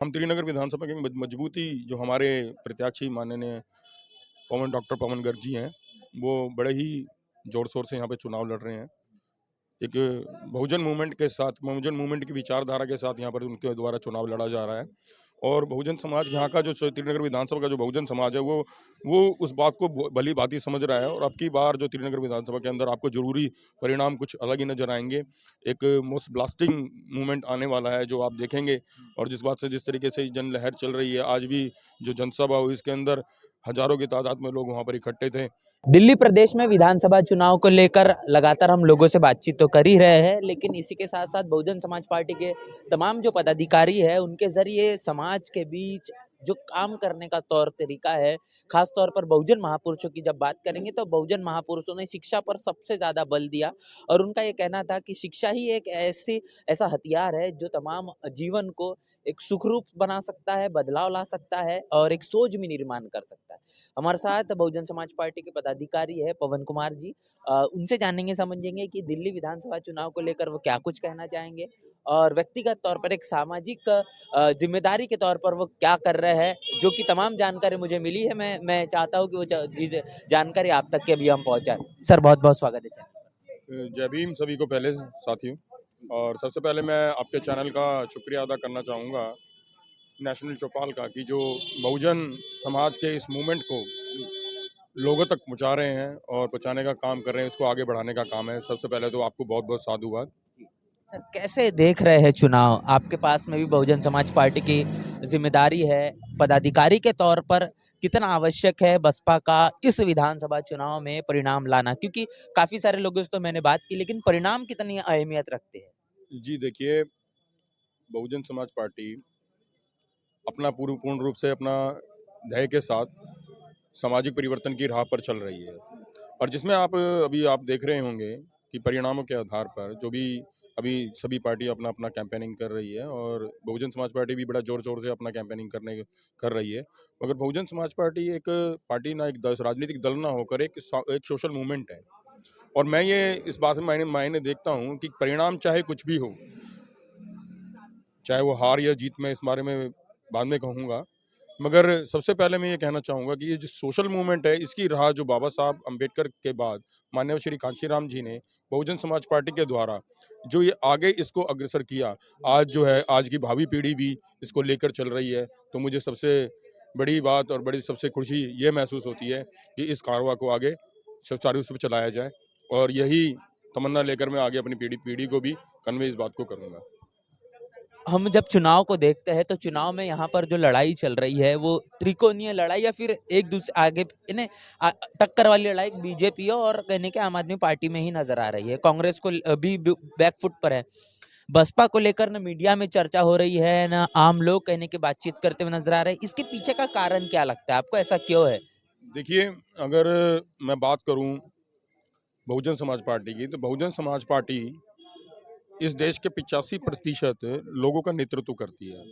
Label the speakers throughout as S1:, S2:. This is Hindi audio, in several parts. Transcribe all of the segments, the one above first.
S1: हम त्रिनगर विधानसभा की मजबूती जो हमारे प्रत्याशी माननीय डॉक्टर पवन गर्ग जी हैं, वो बड़े ही जोर शोर से यहाँ पे चुनाव लड़ रहे हैं। एक बहुजन मूवमेंट की विचारधारा के साथ यहाँ पर उनके द्वारा चुनाव लड़ा जा रहा है। और बहुजन समाज यहाँ का जो त्रिनगर विधानसभा का जो बहुजन समाज है वो उस बात को भली भांति समझ रहा है। और अब की बार जो त्रिनगर विधानसभा के अंदर आपको जरूरी परिणाम कुछ अलग ही नजर आएंगे। एक मोस्ट ब्लास्टिंग मूवमेंट आने वाला है जो आप देखेंगे। और जिस तरीके से जन लहर चल रही है, आज भी जो जनसभा हुई इसके अंदर हजारों की तादाद में लोग वहाँ पर इकट्ठे थे।
S2: दिल्ली प्रदेश में विधानसभा चुनाव को लेकर लगातार हम लोगों से बातचीत तो कर ही रहे हैं, लेकिन इसी के साथ साथ बहुजन समाज पार्टी के तमाम जो पदाधिकारी है उनके जरिए समाज के बीच जो काम करने का तौर तरीका है, खास तौर पर बहुजन महापुरुषों की जब बात करेंगे तो बहुजन महापुरुषों ने शिक्षा पर सबसे ज्यादा बल दिया। और उनका ये कहना था कि शिक्षा ही एक ऐसा हथियार है जो तमाम जीवन को एक सुखरूप बना सकता है, बदलाव ला सकता है और एक सोच में निर्माण कर सकता है। हमारे साथ बहुजन समाज पार्टी के पदाधिकारी है पवन कुमार जी। उनसे जानेंगे समझेंगे कि दिल्ली विधानसभा चुनाव को लेकर वो क्या कुछ कहना चाहेंगे और व्यक्तिगत तौर पर एक सामाजिक जिम्मेदारी के तौर पर वो क्या कर रहे हैं, जो कि तमाम जानकारी मुझे मिली है। मैं चाहता हूँ कि वो जानकारी आप तक के अभी हम पहुंचाएं। सर बहुत बहुत स्वागत है चैनल।
S1: जय भीम सभी को पहले साथियों। और सबसे पहले मैं आपके चैनल का शुक्रिया अदा करना चाहूँगा नेशनल चौपाल का, कि जो बहुजन समाज के इस मूवमेंट को लोगों तक पहुँचा रहे हैं और पहुँचाने का काम कर रहे हैं, इसको आगे बढ़ाने का काम है। सबसे पहले तो आपको बहुत बहुत साधुवाद।
S2: सर कैसे देख रहे हैं चुनाव? आपके पास में भी बहुजन समाज पार्टी की जिम्मेदारी है, पदाधिकारी के तौर पर कितना आवश्यक है बसपा का इस विधानसभा चुनाव में परिणाम लाना? क्योंकि काफी सारे लोगों से तो मैंने बात की, लेकिन परिणाम कितनी अहमियत रखते हैं?
S1: जी देखिए, बहुजन समाज पार्टी अपना पूर्ण रूप से अपना ध्येय के साथ सामाजिक परिवर्तन की राह पर चल रही है। और जिसमें अभी आप देख रहे होंगे कि परिणामों के आधार पर जो भी अभी सभी पार्टी अपना अपना कैंपेनिंग कर रही है, और बहुजन समाज पार्टी भी बड़ा जोर शोर से अपना कैंपेनिंग कर रही है। मगर बहुजन समाज पार्टी एक पार्टी ना, एक राजनीतिक दल ना होकर एक सोशल मूवमेंट है। और मैं ये इस बात में मायने देखता हूँ कि परिणाम चाहे कुछ भी हो, चाहे वो हार या जीत, मैं इस बारे में बाद में कहूँगा। मगर सबसे पहले मैं ये कहना चाहूँगा कि ये जो सोशल मूवमेंट है, इसकी राह जो बाबा साहब अम्बेडकर के बाद माननीय श्री कांशीराम जी ने बहुजन समाज पार्टी के द्वारा जो ये आगे इसको अग्रसर किया, आज जो है आज की भावी पीढ़ी भी इसको लेकर चल रही है। तो मुझे सबसे बड़ी बात और बड़ी सबसे खुशी ये महसूस होती है कि इस कारवां को आगे सुचारू रूप से चलाया जाए। और यही तमन्ना लेकर मैं आगे अपनी पीढ़ी को भी कन्वे इस बात को करूँगा।
S2: हम जब चुनाव को देखते हैं तो चुनाव में यहाँ पर जो लड़ाई चल रही है वो त्रिकोणीय लड़ाई या फिर एक दूसरे आगे इन्हें टक्कर वाली लड़ाई बीजेपी और कहने के आम आदमी पार्टी में ही नजर आ रही है। कांग्रेस को भी बैकफुट पर है। बसपा को लेकर न मीडिया में चर्चा हो रही है, न आम लोग कहने की बातचीत करते हुए नजर आ रहे हैं। इसके पीछे का कारण क्या लगता है आपको, ऐसा क्यों है?
S1: देखिए, अगर मैं बात करूं बहुजन समाज पार्टी की, तो बहुजन समाज पार्टी इस देश के 85% लोगों का नेतृत्व करती है।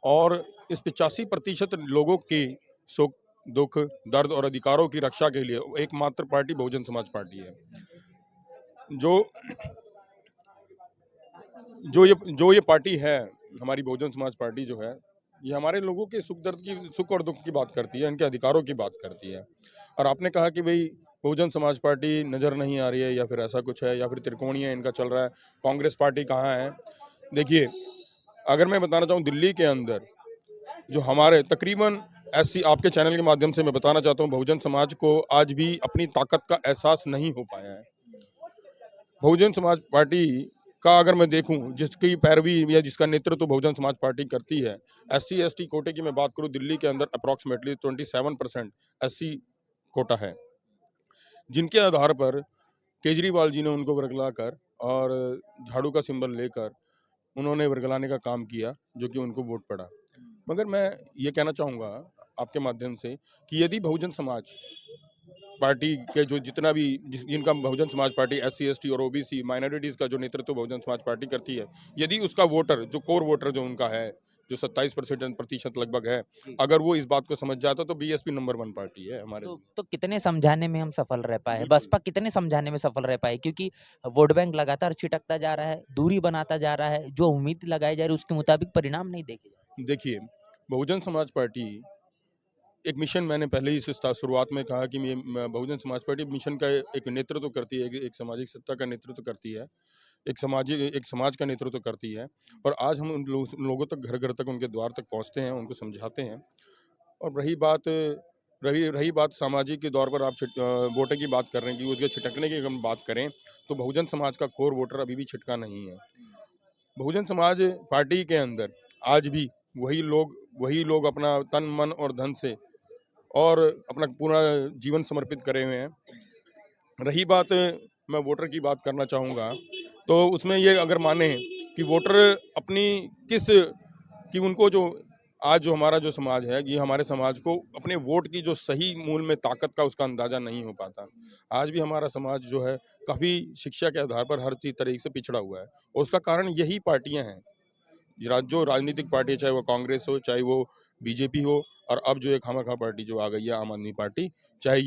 S1: और इस 85% लोगों की सुख दुख दर्द और अधिकारों की रक्षा के लिए एकमात्र पार्टी बहुजन समाज पार्टी है। जो जो ये पार्टी है, हमारी बहुजन समाज पार्टी जो है, ये हमारे लोगों के सुख और दुख की बात करती है, इनके अधिकारों की बात करती है। और आपने कहा कि भाई बहुजन समाज पार्टी नज़र नहीं आ रही है, या फिर ऐसा कुछ है, या फिर त्रिकोणीय इनका चल रहा है, कांग्रेस पार्टी कहाँ है। देखिए, अगर मैं बताना चाहूँ, दिल्ली के अंदर जो हमारे तकरीबन आपके चैनल के माध्यम से मैं बताना चाहता हूँ, बहुजन समाज को आज भी अपनी ताकत का एहसास नहीं हो पाया है। बहुजन समाज पार्टी का अगर मैं देखूं, जिसकी पैरवी या जिसका नेतृत्व बहुजन समाज पार्टी करती है, SC ST कोटे की मैं बात करूं, दिल्ली के अंदर अप्रॉक्सीमेटली 27% SC कोटा है, जिनके आधार पर केजरीवाल जी ने उनको वर्गलाकर और झाड़ू का सिंबल लेकर उन्होंने वर्गलाने का काम किया, जो कि उनको वोट पड़ा। मगर मैं ये कहना चाहूँगा आपके माध्यम से कि यदि बहुजन समाज पार्टी के जो जितना भी जिनका Bahujan Samaj party SC ST और OBC माइनॉरिटीज़ का जो नेतृत्व बहुजन समाज पार्टी करती है, यदि उसका वोटर जो कोर वोटर जो उनका है, जो 27% लगभग है, अगर वो इस बात को समझ जाता तो BSP नंबर 1 पार्टी है हमारे।
S2: तो कितने समझाने में हम सफल रह पाए?
S1: बिल्कुल।
S2: बसपा कितने समझाने में सफल रह पाए? क्योंकि वोट बैंक लगातार छिटकता जा रहा है, दूरी बनाता जा रहा है, जो उम्मीद लगाई जा रही है उसके मुताबिक परिणाम नहीं देखे जा रहे।
S1: देखिए, बहुजन समाज पार्टी एक मिशन, मैंने पहले ही इस शुरुआत में कहा कि बहुजन समाज पार्टी मिशन का एक नेतृत्व करती है, एक सामाजिक सत्ता का नेतृत्व करती है, एक समाज का नेतृत्व करती है। और आज हम उन लोगों तक, घर घर तक, उनके द्वार तक पहुंचते हैं, उनको समझाते हैं। और रही बात सामाजिक के दौर पर, आप वोटर की बात कर रहे हैं कि उसके छिटकने की हम बात करें, तो बहुजन समाज का कोर वोटर अभी भी छिटका नहीं है। बहुजन समाज पार्टी के अंदर आज भी वही लोग अपना तन मन और धन से और अपना पूरा जीवन समर्पित करे हुए हैं। रही बात, मैं वोटर की बात करना चाहूँगा, तो उसमें ये अगर माने कि वोटर अपनी किस कि उनको जो आज जो हमारा जो समाज है, ये हमारे समाज को अपने वोट की जो सही मूल में ताकत का उसका अंदाज़ा नहीं हो पाता। आज भी हमारा समाज जो है काफ़ी शिक्षा के आधार पर हर चीज़ तरीके से पिछड़ा हुआ है, और उसका कारण यही पार्टियाँ हैं। जो राजनीतिक पार्टी, चाहे वो कांग्रेस हो, चाहे वो बीजेपी हो, और अब जो एक खामखा पार्टी जो आ गई है, आम आदमी पार्टी, चाहे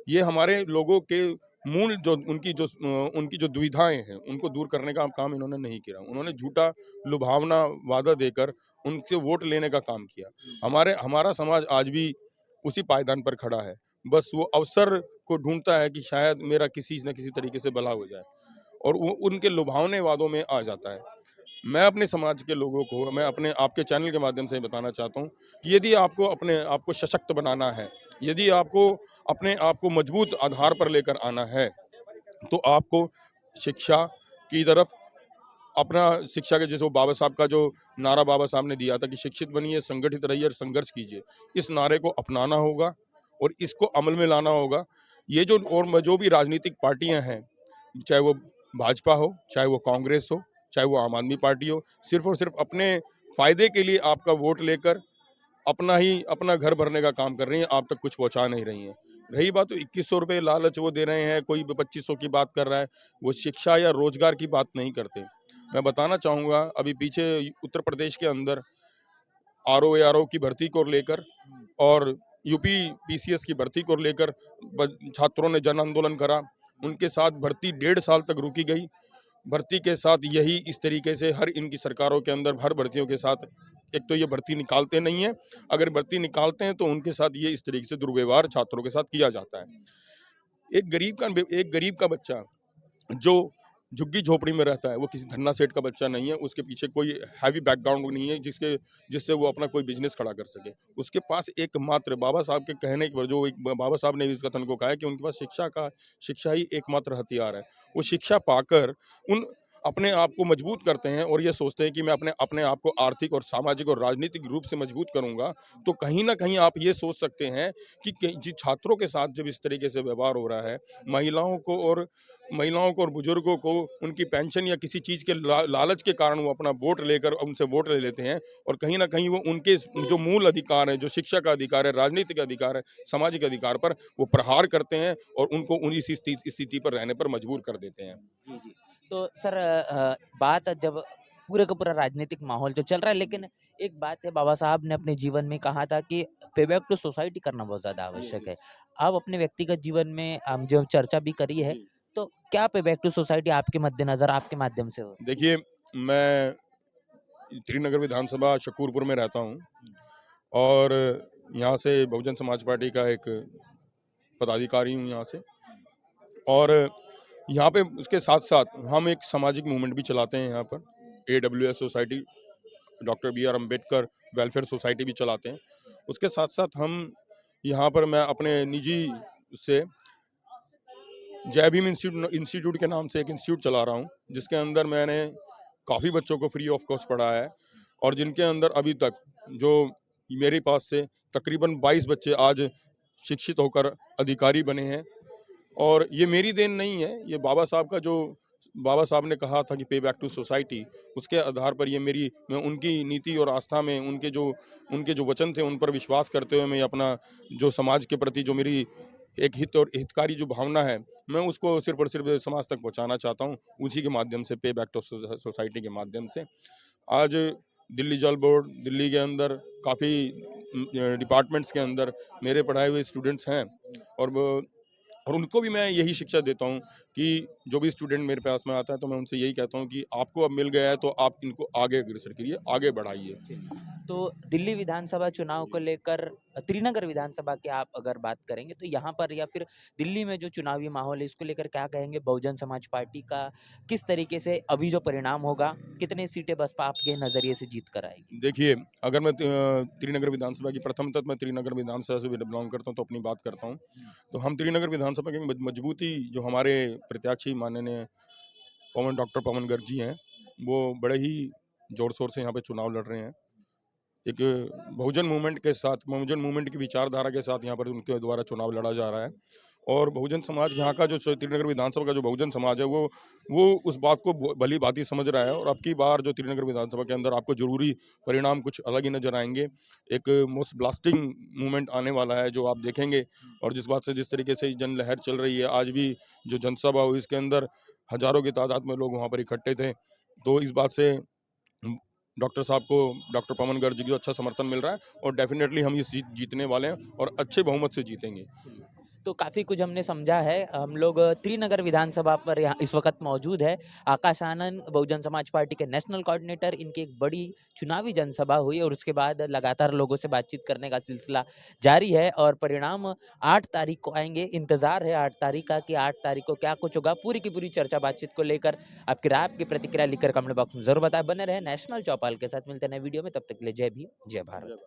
S1: ये हमारे लोगों के मूल जो उनकी जो दुविधाएं हैं, उनको दूर करने का काम इन्होंने नहीं किया। उन्होंने झूठा लुभावना वादा देकर उनके वोट लेने का काम किया। हमारा समाज आज भी उसी पायदान पर खड़ा है, बस वो अवसर को ढूंढता है कि शायद मेरा किसी न किसी तरीके से भला हो जाए, और वो उनके लुभावने वादों में आ जाता है। मैं अपने समाज के लोगों को, मैं अपने आपके चैनल के माध्यम से बताना चाहता हूँ कि यदि आपको अपने आप को सशक्त बनाना है, यदि आपको अपने आप को मजबूत आधार पर लेकर आना है, तो आपको शिक्षा की तरफ अपना, शिक्षा के जैसे वो बाबा साहब का जो नारा बाबा साहब ने दिया था कि शिक्षित बनिए, संगठित रहिए और संघर्ष कीजिए, इस नारे को अपनाना होगा और इसको अमल में लाना होगा। ये जो भी राजनीतिक पार्टियां हैं, चाहे वो भाजपा हो, चाहे वो कांग्रेस हो, चाहे वो आम आदमी पार्टी हो, सिर्फ और सिर्फ अपने फायदे के लिए आपका वोट लेकर अपना घर भरने का काम कर रही हैं, आप तक कुछ पहुंचा नहीं रही हैं। रही बात, तो 2100 रुपये लालच वो दे रहे हैं, कोई 2500 की बात कर रहा है, वो शिक्षा या रोजगार की बात नहीं करते। मैं बताना चाहूँगा, अभी पीछे उत्तर प्रदेश के अंदर आरओ की भर्ती को लेकर और यूपी पीसीएस की भर्ती को लेकर छात्रों ने जन आंदोलन करा। उनके साथ भर्ती 1.5 साल तक रुकी गई। भर्ती के साथ यही इस तरीके से हर इनकी सरकारों के अंदर हर भर्तियों के साथ, एक तो ये भर्ती निकालते नहीं हैं, अगर भर्ती निकालते हैं तो उनके साथ ये इस तरीके से दुर्व्यवहार छात्रों के साथ किया जाता है। एक गरीब का बच्चा जो झुग्गी झोपड़ी में रहता है, वो किसी धन्ना सेठ का बच्चा नहीं है, उसके पीछे कोई हैवी बैकग्राउंड नहीं है जिससे वो अपना कोई बिजनेस खड़ा कर सके। उसके पास एकमात्र बाबा साहब के कहने पर, जो एक बाबा साहब ने इस कथन को कहा है कि उनके पास शिक्षा ही एकमात्र हथियार है। वो शिक्षा पाकर उन अपने आप को मजबूत करते हैं और ये सोचते हैं कि मैं अपने आप को आर्थिक और सामाजिक और राजनीतिक रूप से मजबूत करूंगा। तो कहीं ना कहीं आप ये सोच सकते हैं कि जिन छात्रों के साथ जब इस तरीके से व्यवहार हो रहा है, महिलाओं को और बुजुर्गों को उनकी पेंशन या किसी चीज़ के लालच के कारण वो अपना वोट लेकर उनसे वोट ले लेते हैं, और कहीं ना कहीं वो उनके जो मूल अधिकार है, जो शिक्षा का अधिकार है, राजनीतिक अधिकार है, सामाजिक अधिकार पर वो प्रहार करते हैं और उनको उन्हीं स्थिति पर रहने पर मजबूर कर देते हैं।
S2: जी, जी। तो सर बात जब पूरे का पूरा राजनीतिक माहौल तो चल रहा है, लेकिन एक बात है, बाबा साहब ने अपने जीवन में कहा था कि पे बैक टू सोसाइटी करना बहुत ज़्यादा आवश्यक है। आप अपने व्यक्तिगत जीवन में जो चर्चा भी करी है, तो क्या पे बैक टू सोसाइटी आपके मद्देनज़र, आपके माध्यम से हो?
S1: देखिए, मैं त्रिनगर विधानसभा शकूरपुर में रहता हूँ, और यहाँ से बहुजन समाज पार्टी का एक पदाधिकारी हूँ यहाँ से। और यहाँ पे उसके साथ साथ हम एक सामाजिक मूवमेंट भी चलाते हैं यहाँ पर, AWS society, doctor BR Ambedkar welfare society भी चलाते हैं। उसके साथ साथ हम यहाँ पर, मैं अपने निजी से जय भीम इंस्टीट्यूट के नाम से एक इंस्टीट्यूट चला रहा हूँ, जिसके अंदर मैंने काफ़ी बच्चों को फ्री ऑफ कॉस्ट पढ़ाया है, और जिनके अंदर अभी तक जो मेरे पास से तकरीबन 22 बच्चे आज शिक्षित होकर अधिकारी बने हैं। और ये मेरी देन नहीं है, ये बाबा साहब ने कहा था कि पे बैक टू सोसाइटी, उसके आधार पर मैं उनकी नीति और आस्था में उनके जो वचन थे उन पर विश्वास करते हुए, मैं अपना जो समाज के प्रति जो मेरी एक हित और हितकारी जो भावना है, मैं उसको सिर्फ और सिर्फ समाज तक पहुंचाना चाहता हूं, उसी के माध्यम से, पे बैक टू सोसाइटी के माध्यम से। आज दिल्ली जल बोर्ड, दिल्ली के अंदर काफ़ी डिपार्टमेंट्स के अंदर मेरे पढ़ाए हुए स्टूडेंट्स हैं, और उनको भी मैं यही शिक्षा देता हूँ कि जो भी स्टूडेंट मेरे पास में आता है, तो मैं उनसे यही कहता हूँ कि आपको अब मिल गया है, तो आप इनको आगे अग्रसर करिए, आगे बढ़ाइए।
S2: तो दिल्ली विधानसभा चुनाव को लेकर त्रिनगर विधानसभा की आप अगर बात करेंगे तो यहाँ पर या फिर दिल्ली में जो चुनावी माहौल है इसको लेकर क्या कहेंगे? बहुजन समाज पार्टी का किस तरीके से अभी जो परिणाम होगा, कितने सीटें बसपा आपके नज़रिए से जीत कर आएगी?
S1: देखिए, अगर मैं त्रिनगर विधानसभा की प्रथमतः मैं त्रिनगर विधानसभा से बिलोंग करता हूँ, तो अपनी बात करता हूँ। तो हम त्रिनगर विधानसभा की मजबूती जो हमारे प्रत्याशी माननीय डॉक्टर पवन गर्ग जी हैं, वो बड़े ही ज़ोर-शोर से यहाँ पे चुनाव लड़ रहे हैं। एक बहुजन मूवमेंट की विचारधारा के साथ यहाँ पर उनके द्वारा चुनाव लड़ा जा रहा है। और बहुजन समाज यहाँ का जो त्रिनगर विधानसभा का जो बहुजन समाज है वो उस बात को भली भांति समझ रहा है। और अब की बार जो त्रिनगर विधानसभा के अंदर आपको जरूरी परिणाम कुछ अलग ही नजर आएंगे। एक मोस्ट ब्लास्टिंग मूवमेंट आने वाला है जो आप देखेंगे। और जिस तरीके से जन लहर चल रही है, आज भी जो जनसभा हुई इसके अंदर हजारों की तादाद में लोग वहाँ पर इकट्ठे थे। तो इस बात से डॉक्टर साहब को, डॉक्टर पवन गर्ग जी को अच्छा समर्थन मिल रहा है और डेफिनेटली हम इस जीतने वाले हैं और अच्छे बहुमत से जीतेंगे।
S2: तो काफ़ी कुछ हमने समझा है। हम लोग त्रिनगर विधानसभा पर यहाँ इस वक्त मौजूद है। आकाश आनंद बहुजन समाज पार्टी के नेशनल कोऑर्डिनेटर, इनकी एक बड़ी चुनावी जनसभा हुई और उसके बाद लगातार लोगों से बातचीत करने का सिलसिला जारी है और परिणाम 8 तारीख को आएंगे। इंतजार है 8 तारीख का कि 8 तारीख को क्या कुछ होगा। पूरी की पूरी चर्चा बातचीत को लेकर आपकी राय, आपकी प्रतिक्रिया लिखकर कमेंट बॉक्स में जरूर बताएं। बने रहे नेशनल चौपाल के साथ। मिलते हैं नए वीडियो में, तब तक के लिए जय भीम, जय भारत।